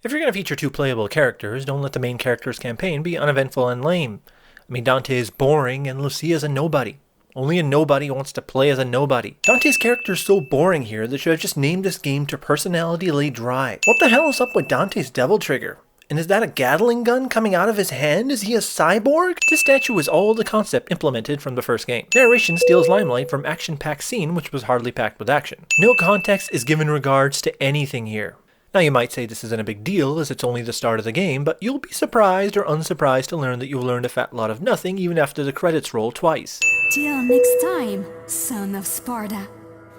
If you're going to feature two playable characters, don't let the main character's campaign be uneventful and lame. I mean, Dante is boring and Lucia's a nobody. Only a nobody wants to play as a nobody. Dante's character is so boring here that you have just named this game to Personality Laid Dry. What the hell is up with Dante's Devil Trigger? And is that a Gatling gun coming out of his hand? Is he a cyborg? This statue is all the concept implemented from the first game. Narration steals limelight from action-packed scene, which was hardly packed with action. No context is given regards to anything here. Now you might say this isn't a big deal as it's only the start of the game, but you'll be surprised or unsurprised to learn that you'll learn a fat lot of nothing even after the credits roll twice. Till next time, son of Sparta.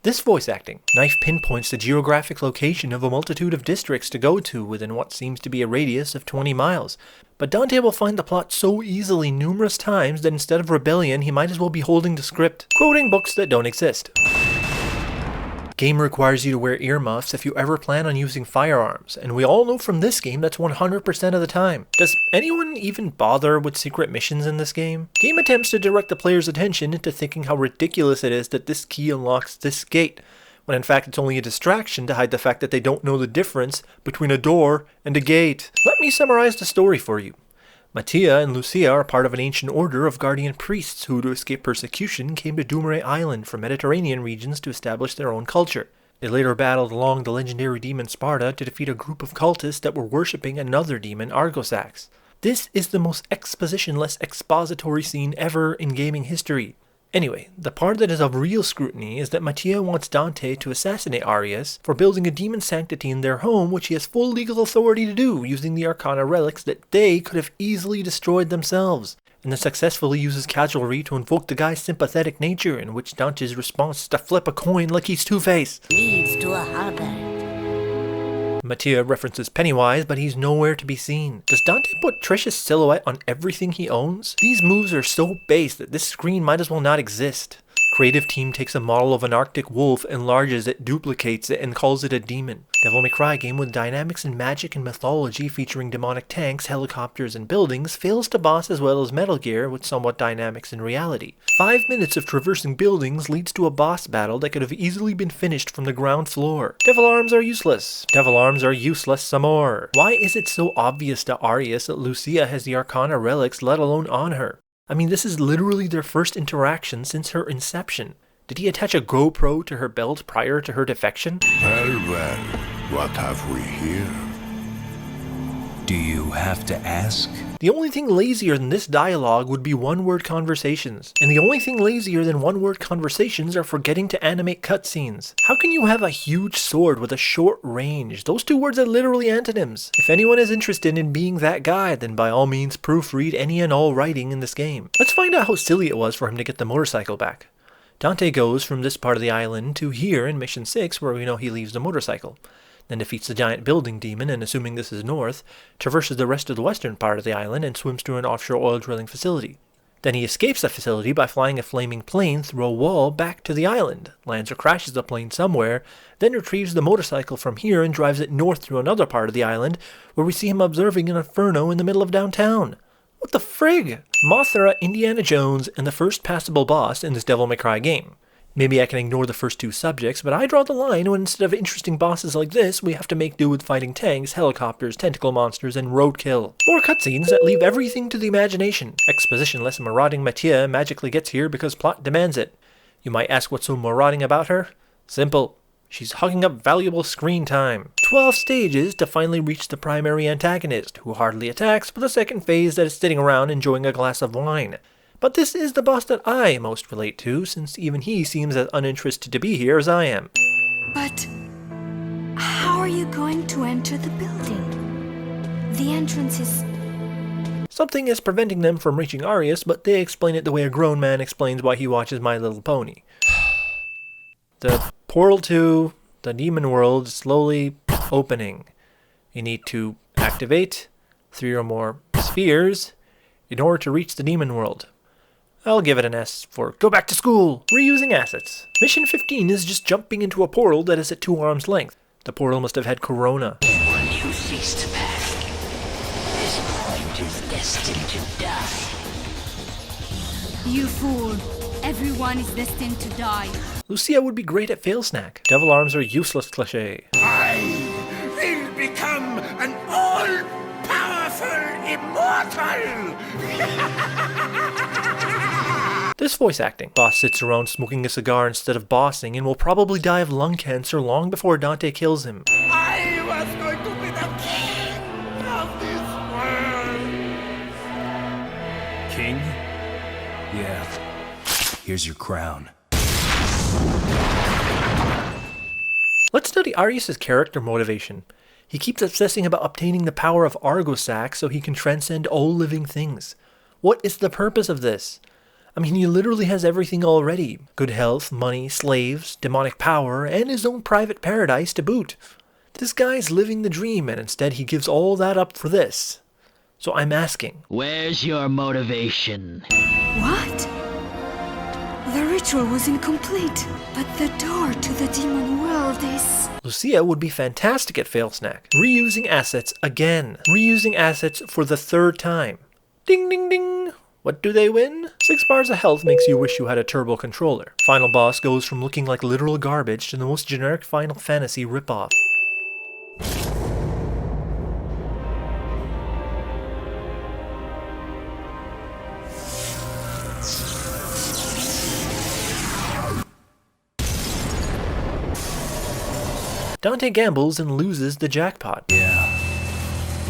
This voice acting, Knife pinpoints the geographic location of a multitude of districts to go to within what seems to be a radius of 20 miles. But Dante will find the plot so easily numerous times that instead of rebellion, he might as well be holding the script, quoting books that don't exist. Game requires you to wear earmuffs if you ever plan on using firearms, and we all know from this game that's 100% of the time. Does anyone even bother with secret missions in this game? Game attempts to direct the player's attention into thinking how ridiculous it is that this key unlocks this gate, when in fact it's only a distraction to hide the fact that they don't know the difference between a door and a gate. Let me summarize the story for you. Mattia and Lucia are part of an ancient order of guardian priests who, to escape persecution, came to Dumare Island from Mediterranean regions to establish their own culture. They later battled along the legendary demon Sparta to defeat a group of cultists that were worshipping another demon, Argosax. This is the most exposition-less expository scene ever in gaming history. Anyway, the part that is of real scrutiny is that Mattia wants Dante to assassinate Arius for building a demon sanctity in their home, which he has full legal authority to do, using the Arcana relics that they could have easily destroyed themselves, and then successfully uses casualry to invoke the guy's sympathetic nature, in which Dante's response is to flip a coin like he's Two-Face. Leads to a harbor. Mattia references Pennywise, but he's nowhere to be seen. Does Dante put Trish's silhouette on everything he owns? These moves are so base that this screen might as well not exist. Creative team takes a model of an Arctic wolf, enlarges it, duplicates it, and calls it a demon. Devil May Cry game with dynamics in magic and mythology featuring demonic tanks, helicopters, and buildings fails to boss as well as Metal Gear with somewhat dynamics in reality. 5 minutes of traversing buildings leads to a boss battle that could have easily been finished from the ground floor. Devil arms are useless. Devil arms are useless some more. Why is it so obvious to Arius that Lucia has the Arcana relics, let alone on her? I mean, this is literally their first interaction since her inception. Did he attach a GoPro to her belt prior to her defection? Well, what have we here? Do you have to ask? The only thing lazier than this dialogue would be one-word conversations. And the only thing lazier than one-word conversations are forgetting to animate cutscenes. How can you have a huge sword with a short range? Those two words are literally antonyms. If anyone is interested in being that guy, then by all means proofread any and all writing in this game. Let's find out how silly it was for him to get the motorcycle back. Dante goes from this part of the island to here in Mission 6, where we know he leaves the motorcycle. Then defeats the giant building demon, and assuming this is north, traverses the rest of the western part of the island and swims through an offshore oil drilling facility. Then he escapes the facility by flying a flaming plane through a wall back to the island, lands or crashes the plane somewhere, then retrieves the motorcycle from here and drives it north through another part of the island, where we see him observing an inferno in the middle of downtown. What the frig? Mothra, Indiana Jones, and the first passable boss in this Devil May Cry game. Maybe I can ignore the first two subjects, but I draw the line when instead of interesting bosses like this, we have to make do with fighting tanks, helicopters, tentacle monsters, and roadkill. More cutscenes that leave everything to the imagination. Exposition-less marauding Mattia magically gets here because plot demands it. You might ask what's so marauding about her? Simple. She's hogging up valuable screen time. 12 stages to finally reach the primary antagonist, who hardly attacks, with a second phase that is sitting around enjoying a glass of wine. But this is the boss that I most relate to, since even he seems as uninterested to be here as I am. But how are you going to enter the building? The entrance is... Something is preventing them from reaching Arius, but they explain it the way a grown man explains why he watches My Little Pony. The portal to the demon world is slowly opening. You need to activate 3 or more spheres in order to reach the demon world. I'll give it an S for go back to school, reusing assets. Mission 15 is just jumping into a portal that is at 2 arms length. The portal must have had corona. When you cease to pack, this point is destined to die. You fool! Everyone is destined to die. Lucia would be great at fail snack. Devil arms are useless cliché. I will become an immortal! This voice acting. Boss sits around smoking a cigar instead of bossing and will probably die of lung cancer long before Dante kills him. I was going to be the king of this world! King? Yeah. Here's your crown. Let's study Arius' character motivation. He keeps obsessing about obtaining the power of Argosax so he can transcend all living things. What is the purpose of this? I mean, he literally has everything already. Good health, money, slaves, demonic power, and his own private paradise to boot. This guy's living the dream, and instead he gives all that up for this. So I'm asking, Where's your motivation? What? The ritual was incomplete, but the door to the demon world is... Lucia would be fantastic at Failsnack. Reusing assets again. Reusing assets for the third time. Ding ding ding! What do they win? 6 bars of health makes you wish you had a turbo controller. Final boss goes from looking like literal garbage to the most generic Final Fantasy ripoff. Dante gambles and loses the jackpot. Yeah.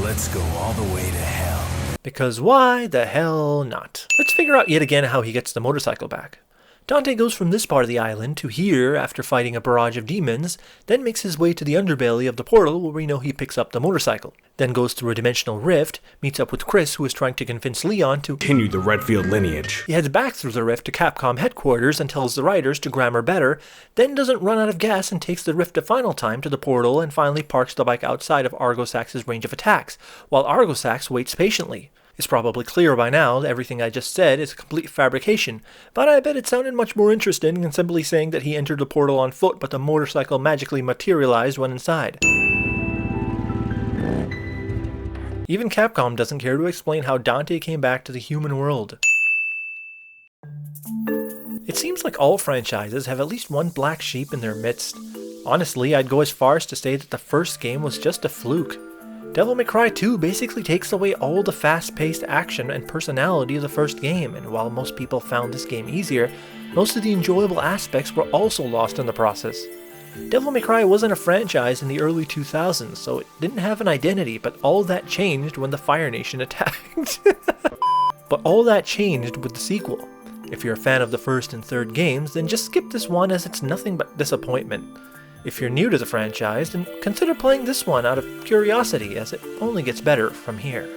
Let's go all the way to hell. Because why the hell not? Let's figure out yet again how he gets the motorcycle back. Dante goes from this part of the island to here after fighting a barrage of demons, then makes his way to the underbelly of the portal where we know he picks up the motorcycle. Then goes through a dimensional rift, meets up with Chris who is trying to convince Leon to continue the Redfield lineage. He heads back through the rift to Capcom headquarters and tells the writers to grammar better, then doesn't run out of gas and takes the rift a final time to the portal and finally parks the bike outside of Argosax's range of attacks, while Argosax waits patiently. It's probably clear by now that everything I just said is a complete fabrication, but I bet it sounded much more interesting than simply saying that he entered the portal on foot but the motorcycle magically materialized when inside. Even Capcom doesn't care to explain how Dante came back to the human world. It seems like all franchises have at least one black sheep in their midst. Honestly, I'd go as far as to say that the first game was just a fluke. Devil May Cry 2 basically takes away all the fast-paced action and personality of the first game, and while most people found this game easier, most of the enjoyable aspects were also lost in the process. Devil May Cry wasn't a franchise in the early 2000s, so it didn't have an identity, but all that changed when the Fire Nation attacked. But all that changed with the sequel. If you're a fan of the first and third games, then just skip this one as it's nothing but disappointment. If you're new to the franchise, then consider playing this one out of curiosity as it only gets better from here.